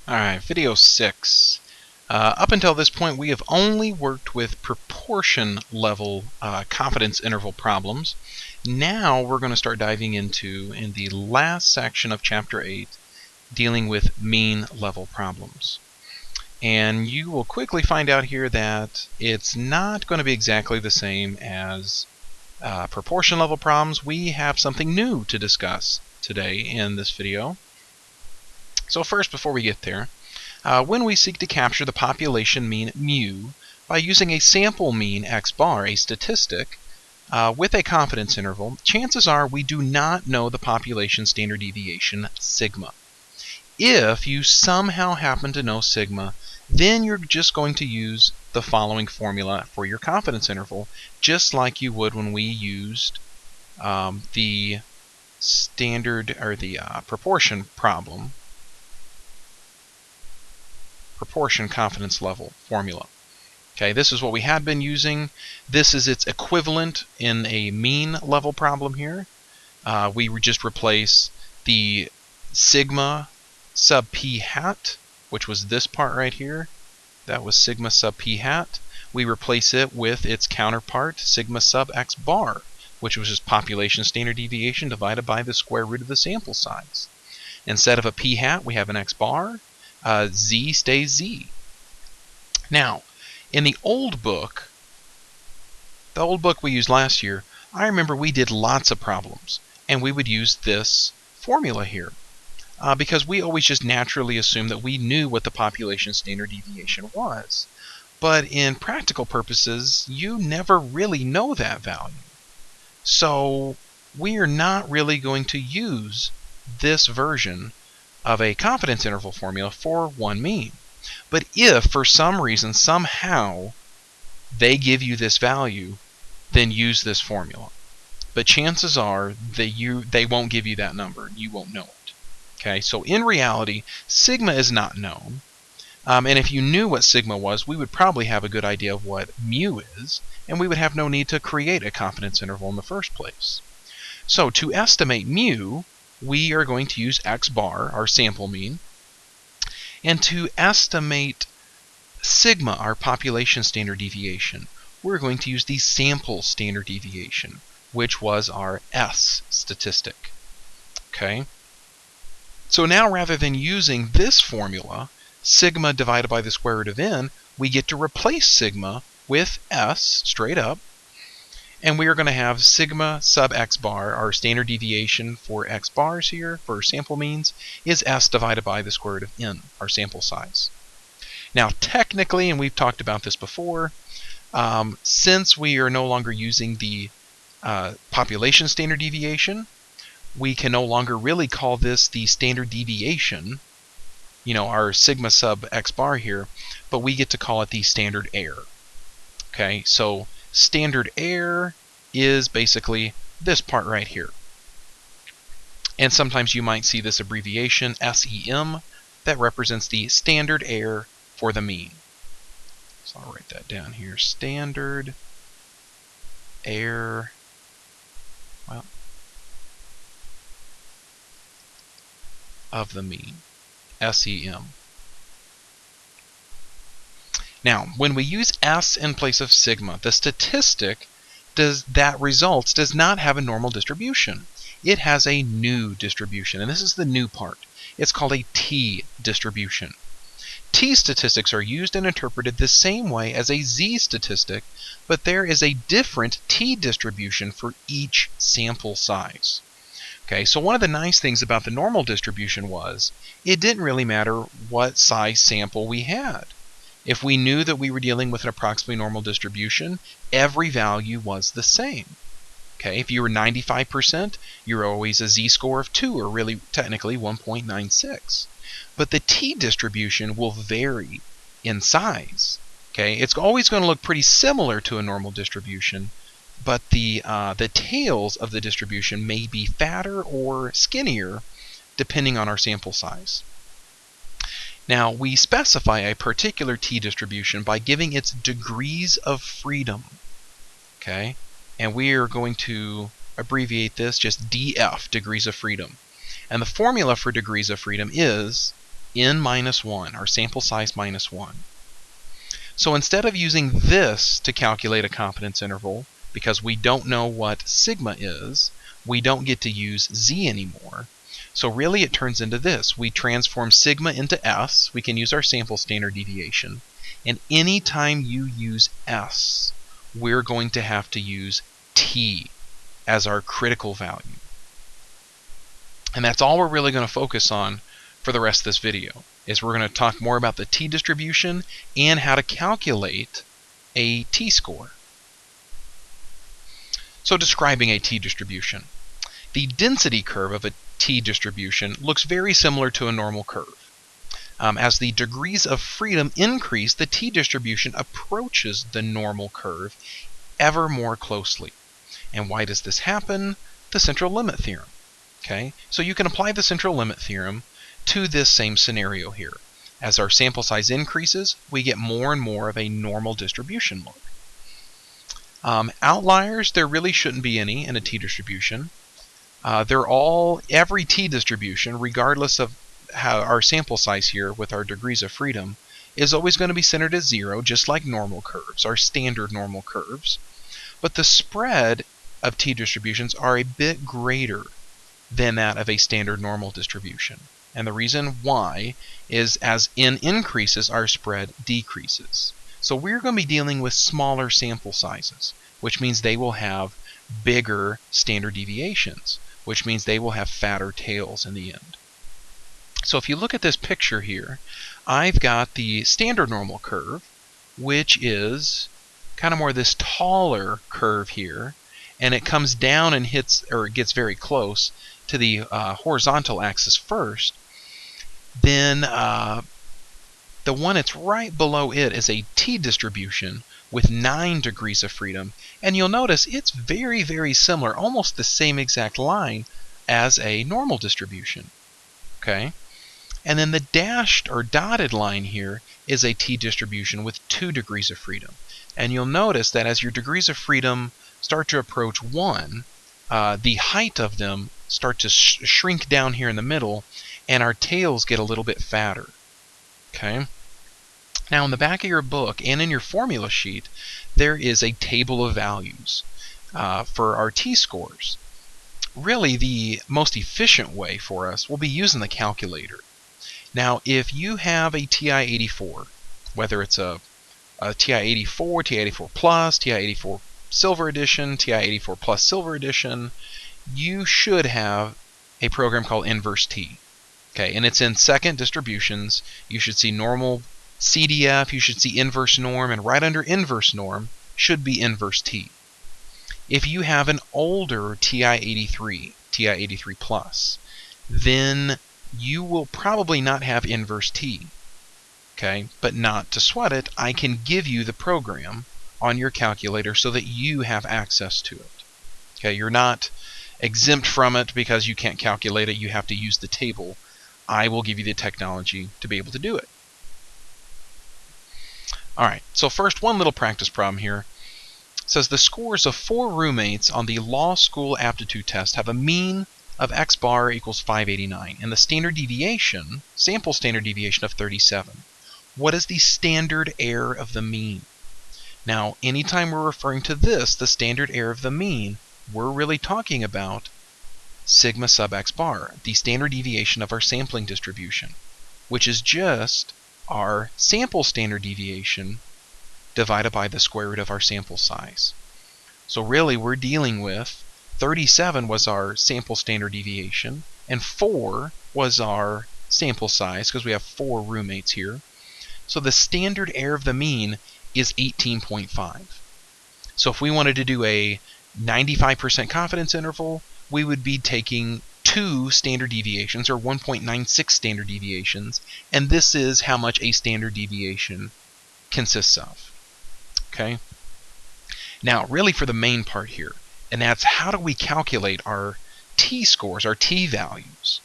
Alright, video 6. Up until this point, we have only worked with proportion level confidence interval problems. Now we're going to start diving into, in the last section of Chapter 8, dealing with mean level problems. And you will quickly find out here that it's not going to be exactly the same as proportion level problems. We have something new to discuss today in this video. So first, before we get there, when we seek to capture the population mean mu by using a sample mean x bar, a statistic, with a confidence interval, chances are we do not know the population standard deviation sigma. If you somehow happen to know sigma, then you're just going to use the following formula for your confidence interval, just like you would when we used the standard or the proportion problem. Proportion confidence level formula. Okay, this is what we had been using. This is its equivalent in a mean level problem here. We would just replace the sigma sub p hat, which was this part right here. That was sigma sub p hat. We replace it with its counterpart, sigma sub x bar, which was just population standard deviation divided by the square root of the sample size. Instead of a p hat, we have an x bar. Z stays Z. Now, in the old book we used last year, I remember we did lots of problems, and we would use this formula here because we always just naturally assumed that we knew what the population standard deviation was. But in practical purposes, you never really know that value. So we are not really going to use this version of a confidence interval formula for one mean. But if for some reason, somehow, they give you this value, then use this formula. But chances are that they won't give you that number. You won't know it. Okay, so in reality, sigma is not known. And if you knew what sigma was, we would probably have a good idea of what mu is, and we would have no need to create a confidence interval in the first place. So to estimate mu, we are going to use x bar, our sample mean. And to estimate sigma, our population standard deviation, we're going to use the sample standard deviation, which was our S statistic. Okay? So now, rather than using this formula, sigma divided by the square root of n, we get to replace sigma with S straight up. And we are going to have sigma sub x bar, our standard deviation for x bars here, for sample means, is S divided by the square root of n, our sample size. Now, technically, and we've talked about this before, since we are no longer using the population standard deviation, we can no longer really call this the standard deviation, our sigma sub x bar here, but we get to call it the standard error. Okay, so standard error is basically this part right here. And sometimes you might see this abbreviation, SEM, that represents the standard error for the mean. So I'll write that down here. Standard error, of the mean, SEM. Now, when we use S in place of sigma, the statistic that results does not have a normal distribution. It has a new distribution, and this is the new part. It's called a T distribution. T statistics are used and interpreted the same way as a Z statistic, but there is a different T distribution for each sample size. Okay, so one of the nice things about the normal distribution was it didn't really matter what size sample we had. If we knew that we were dealing with an approximately normal distribution, every value was the same. Okay, if you were 95%, you're always a z-score of 2, or really technically 1.96. But the t distribution will vary in size. Okay, it's always going to look pretty similar to a normal distribution, but the tails of the distribution may be fatter or skinnier depending on our sample size. Now, we specify a particular t distribution by giving its degrees of freedom. Okay, and we are going to abbreviate this just df, degrees of freedom. And the formula for degrees of freedom is n minus 1, our sample size minus 1. So instead of using this to calculate a confidence interval, because we don't know what sigma is, we don't get to use z anymore. So really it turns into this. We transform sigma into s. We can use our sample standard deviation. And anytime you use s, we're going to have to use t as our critical value. And that's all we're really going to focus on for the rest of this video, is we're going to talk more about the t-distribution and how to calculate a t-score. So describing a t-distribution. The density curve of a t-distribution looks very similar to a normal curve. As the degrees of freedom increase, the t-distribution approaches the normal curve ever more closely. And why does this happen? The central limit theorem. Okay, so you can apply the central limit theorem to this same scenario here. As our sample size increases, we get more and more of a normal distribution look. Outliers, there really shouldn't be any in a t-distribution. Every t-distribution, regardless of how our sample size here with our degrees of freedom, is always going to be centered at 0, just like normal curves, our standard normal curves. But the spread of t-distributions are a bit greater than that of a standard normal distribution. And the reason why is as n increases, our spread decreases. So we're going to be dealing with smaller sample sizes, which means they will have bigger standard deviations, which means they will have fatter tails in the end. So if you look at this picture here, I've got the standard normal curve, which is kind of more this taller curve here, and it comes down and hits, or it gets very close to the horizontal axis first. Then the one that's right below it is a t-distribution with 9 degrees of freedom, and you'll notice it's very, very similar, almost the same exact line as a normal distribution. Okay, and then the dashed or dotted line here is a t-distribution with 2 degrees of freedom, and you'll notice that as your degrees of freedom start to approach 1, the height of them start to shrink down here in the middle, and our tails get a little bit fatter. Okay. Now in the back of your book and in your formula sheet, there is a table of values for our t-scores. Really, the most efficient way for us will be using the calculator. Now, if you have a TI-84, whether it's a TI-84, TI-84 Plus, TI-84 Silver Edition, TI-84 Plus Silver Edition, you should have a program called Inverse T. Okay, and it's in second distributions. You should see normal CDF, you should see inverse norm, and right under inverse norm should be Inverse T. If you have an older TI-83, TI-83 Plus, then you will probably not have Inverse T. Okay, but not to sweat it, I can give you the program on your calculator so that you have access to it. Okay, you're not exempt from it because you can't calculate it, you have to use the table. I will give you the technology to be able to do it. Alright, so first, one little practice problem here. It says the scores of 4 roommates on the law school aptitude test have a mean of x bar equals 589 and the standard deviation, sample standard deviation of 37. What is the standard error of the mean? Now, anytime we're referring to this, the standard error of the mean, we're really talking about sigma sub x bar, the standard deviation of our sampling distribution, which is just our sample standard deviation divided by the square root of our sample size. So really, we're dealing with 37 was our sample standard deviation, and 4 was our sample size, because we have 4 roommates here. So the standard error of the mean is 18.5. So if we wanted to do a 95% confidence interval, we would be taking 2 standard deviations, or 1.96 standard deviations, and this is how much a standard deviation consists of. Okay? Now, really for the main part here, and that's how do we calculate our t-scores, our t-values.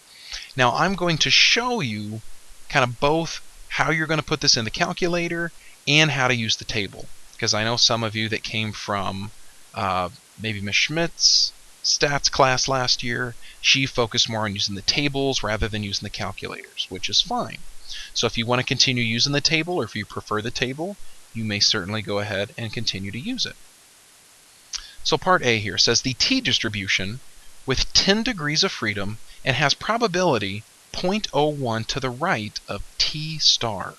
Now, I'm going to show you kind of both how you're going to put this in the calculator and how to use the table, because I know some of you that came from maybe Ms. Schmidt's stats class last year, she focused more on using the tables rather than using the calculators, which is fine. So if you want to continue using the table, or if you prefer the table, you may certainly go ahead and continue to use it. So part A here says the t-distribution with 10 degrees of freedom and has probability 0.01 to the right of t star.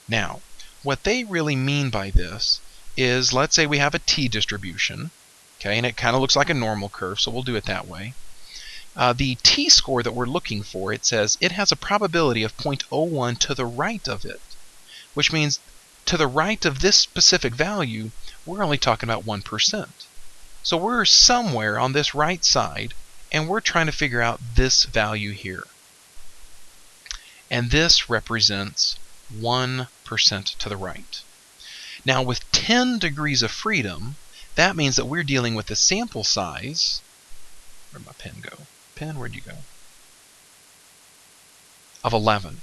Now, what they really mean by this is, let's say we have a t-distribution, okay, and it kind of looks like a normal curve, so we'll do it that way. The t-score that we're looking for, it says it has a probability of 0.01 to the right of it, which means to the right of this specific value, we're only talking about 1%. So we're somewhere on this right side, and we're trying to figure out this value here. And this represents 1% to the right. Now with 10 degrees of freedom, that means that we're dealing with a sample size. Where'd my pen go? Pen, where'd you go? Of 11.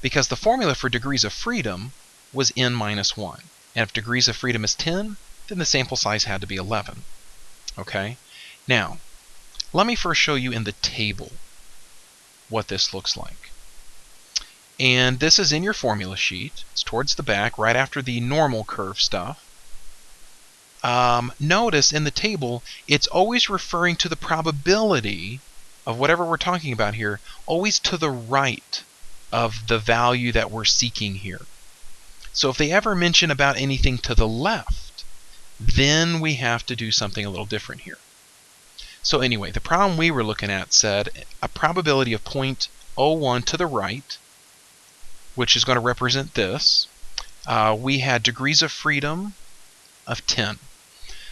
Because the formula for degrees of freedom was n minus 1. And if degrees of freedom is 10, then the sample size had to be 11. Okay? Now, let me first show you in the table what this looks like. And this is in your formula sheet. It's towards the back, right after the normal curve stuff. Notice in the table, it's always referring to the probability of whatever we're talking about here, always to the right of the value that we're seeking here. So if they ever mention about anything to the left, then we have to do something a little different here. So anyway, the problem we were looking at said a probability of 0.01 to the right, which is going to represent this. We had degrees of freedom of 10.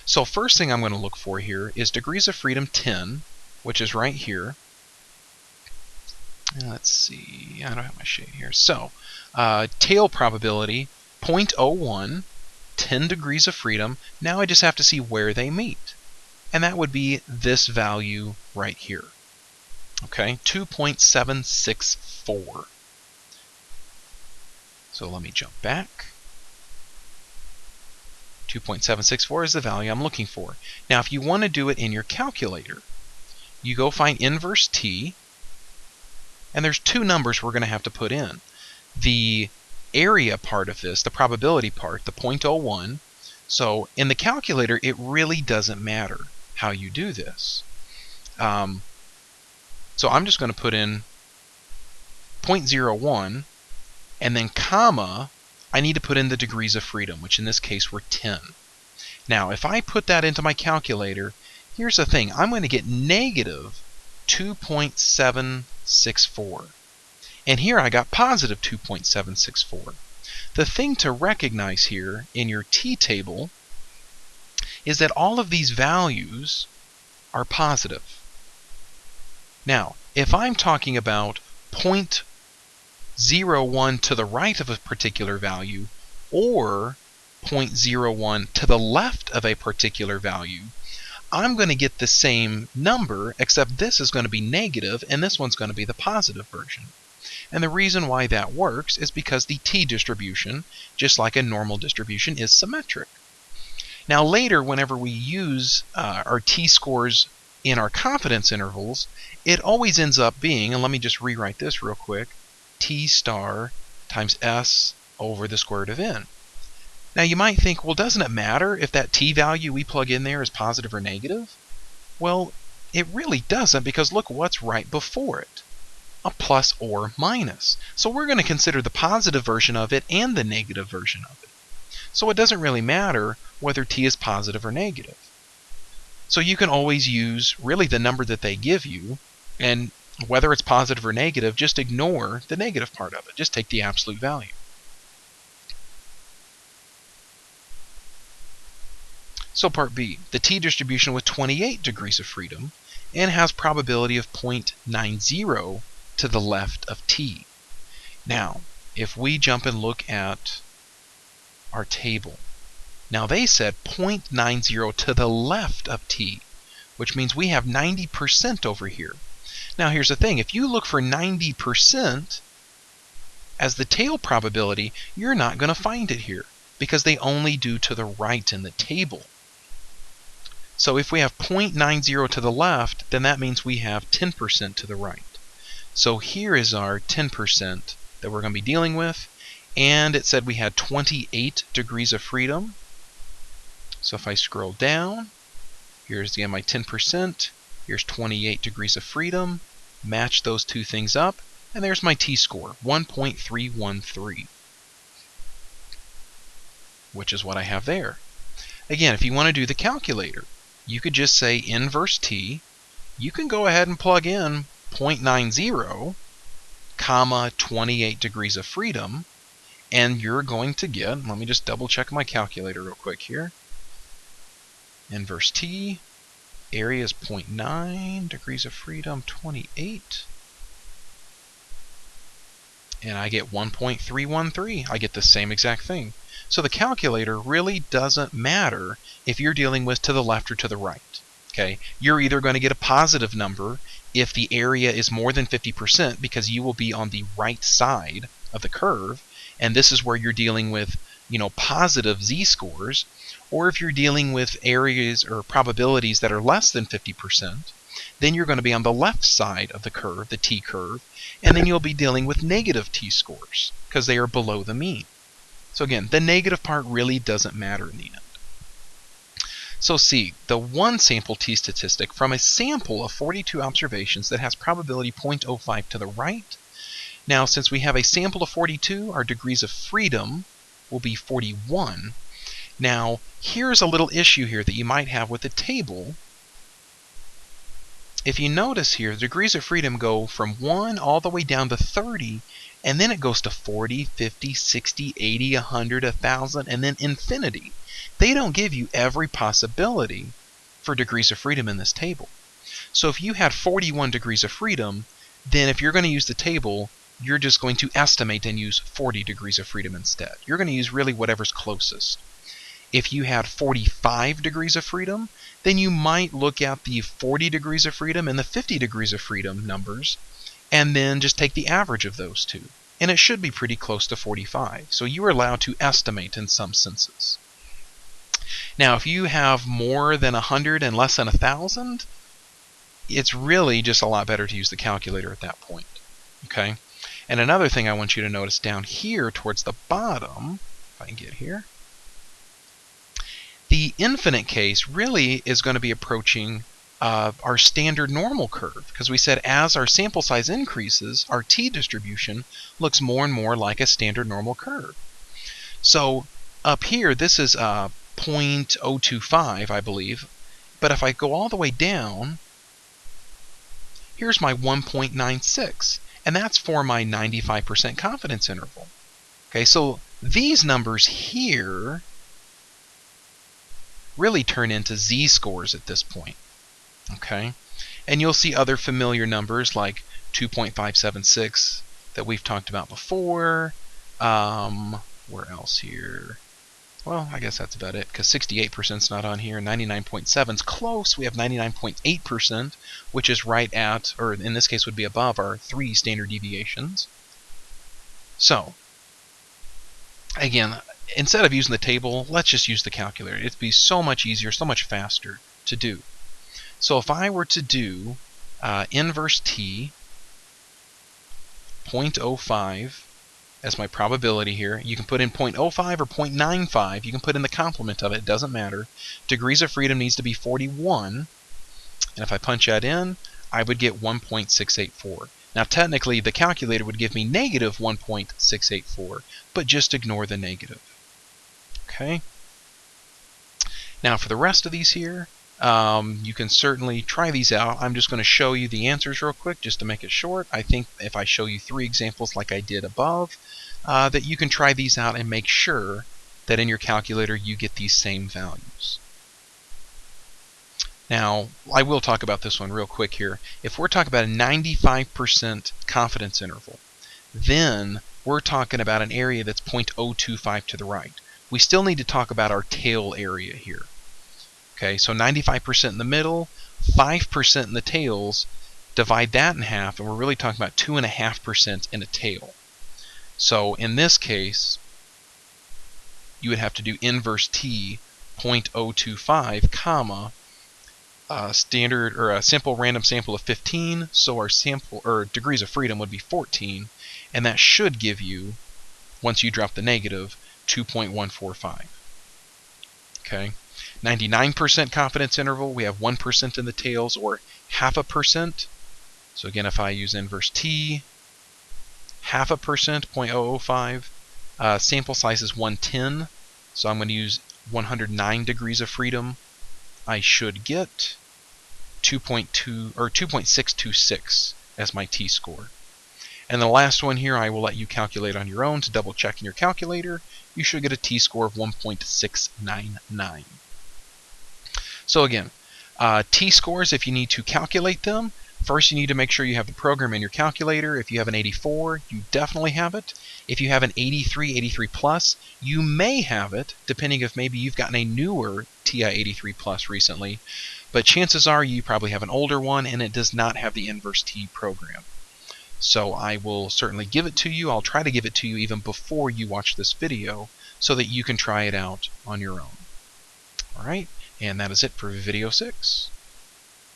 So first thing I'm going to look for here is degrees of freedom 10, which is right here. Let's see, I don't have my shade here. So tail probability 0.01, 10 degrees of freedom. Now I just have to see where they meet. And that would be this value right here. Okay, 2.764. So let me jump back. 2.764 is the value I'm looking for. Now if you want to do it in your calculator, you go find inverse t, and there's two numbers we're going to have to put in. The area part of this, the probability part, the 0.01. So in the calculator, it really doesn't matter how you do this. So I'm just going to put in 0.01, and then comma, I need to put in the degrees of freedom, which in this case were 10. Now, if I put that into my calculator, here's the thing. I'm going to get negative 2.764. And here I got positive 2.764. The thing to recognize here in your t-table is that all of these values are positive. Now, if I'm talking about 0.01 to the right of a particular value, or 0.01 to the left of a particular value, I'm going to get the same number, except this is going to be negative, and this one's going to be the positive version. And the reason why that works is because the t-distribution, just like a normal distribution, is symmetric. Now later, whenever we use our t-scores in our confidence intervals, it always ends up being, and let me just rewrite this real quick, t star times s over the square root of n. Now you might think, well, doesn't it matter if that t value we plug in there is positive or negative? Well, it really doesn't, because look what's right before it. A plus or minus. So we're going to consider the positive version of it and the negative version of it. So it doesn't really matter whether t is positive or negative. So you can always use really the number that they give you, and whether it's positive or negative, just ignore the negative part of it. Just take the absolute value. So part B, the t-distribution with 28 degrees of freedom and has probability of 0.90 to the left of t. Now, if we jump and look at our table, now they said 0.90 to the left of t, which means we have 90% over here. Now here's the thing, if you look for 90% as the tail probability, you're not going to find it here, because they only do to the right in the table. So if we have 0.90 to the left, then that means we have 10% to the right. So here is our 10% that we're going to be dealing with. And it said we had 28 degrees of freedom. So if I scroll down, here's again my 10%. Here's 28 degrees of freedom. Match those two things up. And there's my t-score, 1.313. Which is what I have there. Again, if you want to do the calculator, you could just say inverse t. You can go ahead and plug in 0.90, comma 28 degrees of freedom, and you're going to get, let me just double check my calculator real quick here. Inverse t, area is 0.9, degrees of freedom 28. And I get 1.313. I get the same exact thing. So the calculator really doesn't matter if you're dealing with to the left or to the right. Okay? You're either going to get a positive number if the area is more than 50% because you will be on the right side of the curve, and this is where you're dealing with, positive z-scores, or if you're dealing with areas or probabilities that are less than 50%, then you're going to be on the left side of the curve, the t-curve, and then you'll be dealing with negative t-scores because they are below the mean. So again, the negative part really doesn't matter in the end. So see, the one sample t-statistic from a sample of 42 observations that has probability 0.05 to the right. Now, since we have a sample of 42, our degrees of freedom will be 41. Now, here's a little issue here that you might have with the table. If you notice here, the degrees of freedom go from 1 all the way down to 30, and then it goes to 40, 50, 60, 80, 100, 1,000, and then infinity. They don't give you every possibility for degrees of freedom in this table. So if you had 41 degrees of freedom, then if you're going to use the table, you're just going to estimate and use 40 degrees of freedom instead. You're going to use really whatever's closest. If you had 45 degrees of freedom, then you might look at the 40 degrees of freedom and the 50 degrees of freedom numbers, and then just take the average of those two. And it should be pretty close to 45. So you are allowed to estimate in some senses. Now, if you have more than 100 and less than 1,000, it's really just a lot better to use the calculator at that point. Okay? And another thing I want you to notice down here towards the bottom, if I can get here, the infinite case really is going to be approaching our standard normal curve, because we said as our sample size increases, our t-distribution looks more and more like a standard normal curve. So up here, this is 0.025, I believe. But if I go all the way down, here's my 1.96. And that's for my 95% confidence interval. Okay, so these numbers here really turn into z-scores at this point. Okay, and you'll see other familiar numbers like 2.576 that we've talked about before. Where else here? Well, I guess that's about it, because 68% is not on here. 99.7 is close. We have 99.8%, which is right at, or in this case would be above, our 3 standard deviations. So, again, instead of using the table, let's just use the calculator. It'd be so much easier, so much faster to do. So if I were to do inverse t, 0.05 as my probability here, you can put in 0.05 or 0.95. You can put in the complement of it. It doesn't matter. Degrees of freedom needs to be 41. And if I punch that in, I would get 1.684. Now technically, the calculator would give me negative 1.684, but just ignore the negative. Okay. Now for the rest of these here, you can certainly try these out. I'm just going to show you the answers real quick just to make it short. I think if I show you 3 examples like I did above, that you can try these out and make sure that in your calculator you get these same values. Now, I will talk about this one real quick here. If we're talking about a 95% confidence interval, then we're talking about an area that's 0.025 to the right. We still need to talk about our tail area here. Okay, so 95% in the middle, 5% in the tails, divide that in half, and we're really talking about 2.5% in a tail. So in this case, you would have to do inverse t 0.025, comma, standard or a simple random sample of 15, so our sample or degrees of freedom would be 14, and that should give you, once you drop the negative, 2.145. Okay, 99% confidence interval, we have 1% in the tails, or 0.5%. So again, if I use inverse t, 0.5%, 0.005. Sample size is 110, so I'm going to use 109 degrees of freedom. I should get 2.2 or 2.626 as my t-score. And the last one here I will let you calculate on your own to double check in your calculator. You should get a t-score of 1.699. So again, t-scores, if you need to calculate them, first you need to make sure you have the program in your calculator. If you have an 84, you definitely have it. If you have an 83, 83 plus, you may have it, depending if maybe you've gotten a newer TI 83 plus recently. But chances are you probably have an older one and it does not have the inverse T program. So I will certainly give it to you. I'll try to give it to you even before you watch this video so that you can try it out on your own. Alright, and that is it for video 6.